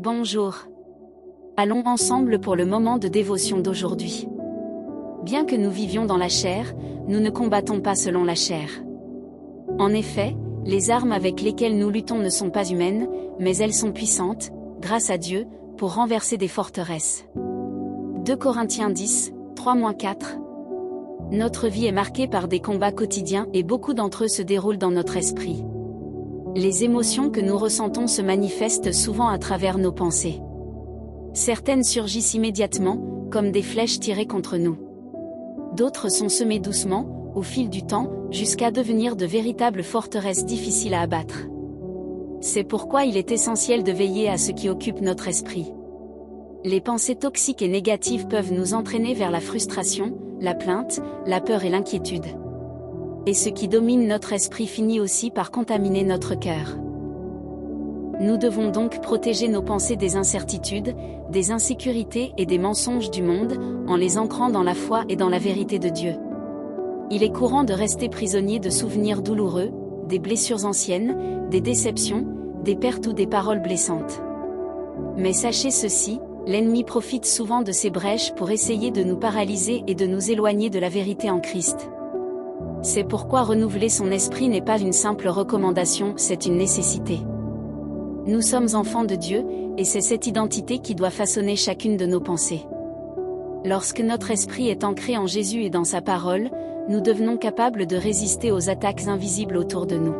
Bonjour. Allons ensemble pour le moment de dévotion d'aujourd'hui. Bien que nous vivions dans la chair, nous ne combattons pas selon la chair. En effet, les armes avec lesquelles nous luttons ne sont pas humaines, mais elles sont puissantes, grâce à Dieu, pour renverser des forteresses. 2 Corinthiens 10, 3-4. Notre vie est marquée par des combats quotidiens et beaucoup d'entre eux se déroulent dans notre esprit. Les émotions que nous ressentons se manifestent souvent à travers nos pensées. Certaines surgissent immédiatement, comme des flèches tirées contre nous. D'autres sont semées doucement, au fil du temps, jusqu'à devenir de véritables forteresses difficiles à abattre. C'est pourquoi il est essentiel de veiller à ce qui occupe notre esprit. Les pensées toxiques et négatives peuvent nous entraîner vers la frustration, la plainte, la peur et l'inquiétude. Et ce qui domine notre esprit finit aussi par contaminer notre cœur. Nous devons donc protéger nos pensées des incertitudes, des insécurités et des mensonges du monde, en les ancrant dans la foi et dans la vérité de Dieu. Il est courant de rester prisonnier de souvenirs douloureux, des blessures anciennes, des déceptions, des pertes ou des paroles blessantes. Mais sachez ceci, l'ennemi profite souvent de ces brèches pour essayer de nous paralyser et de nous éloigner de la vérité en Christ. C'est pourquoi renouveler son esprit n'est pas une simple recommandation, c'est une nécessité. Nous sommes enfants de Dieu, et c'est cette identité qui doit façonner chacune de nos pensées. Lorsque notre esprit est ancré en Jésus et dans sa parole, nous devenons capables de résister aux attaques invisibles autour de nous.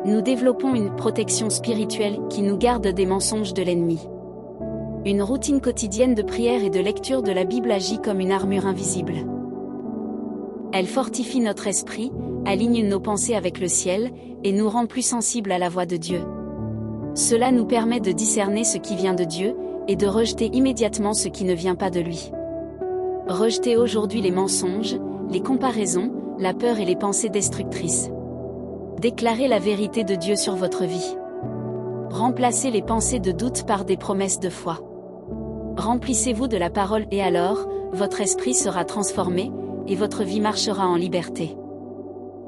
Nous développons une protection spirituelle qui nous garde des mensonges de l'ennemi. Une routine quotidienne de prière et de lecture de la Bible agit comme une armure invisible. Elle fortifie notre esprit, aligne nos pensées avec le ciel, et nous rend plus sensibles à la voix de Dieu. Cela nous permet de discerner ce qui vient de Dieu, et de rejeter immédiatement ce qui ne vient pas de lui. Rejetez aujourd'hui les mensonges, les comparaisons, la peur et les pensées destructrices. Déclarez la vérité de Dieu sur votre vie. Remplacez les pensées de doute par des promesses de foi. Remplissez-vous de la parole et alors, votre esprit sera transformé, et votre vie marchera en liberté.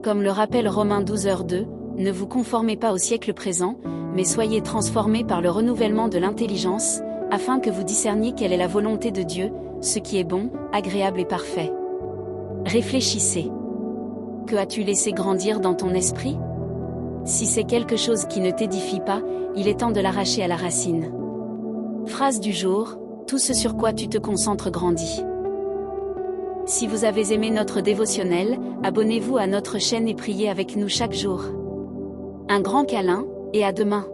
Comme le rappelle Romains 12:2, ne vous conformez pas au siècle présent, mais soyez transformés par le renouvellement de l'intelligence, afin que vous discerniez quelle est la volonté de Dieu, ce qui est bon, agréable et parfait. Réfléchissez. Que as-tu laissé grandir dans ton esprit? Si c'est quelque chose qui ne t'édifie pas, il est temps de l'arracher à la racine. Phrase du jour, tout ce sur quoi tu te concentres grandit. Si vous avez aimé notre dévotionnel, abonnez-vous à notre chaîne et priez avec nous chaque jour. Un grand câlin, et à demain.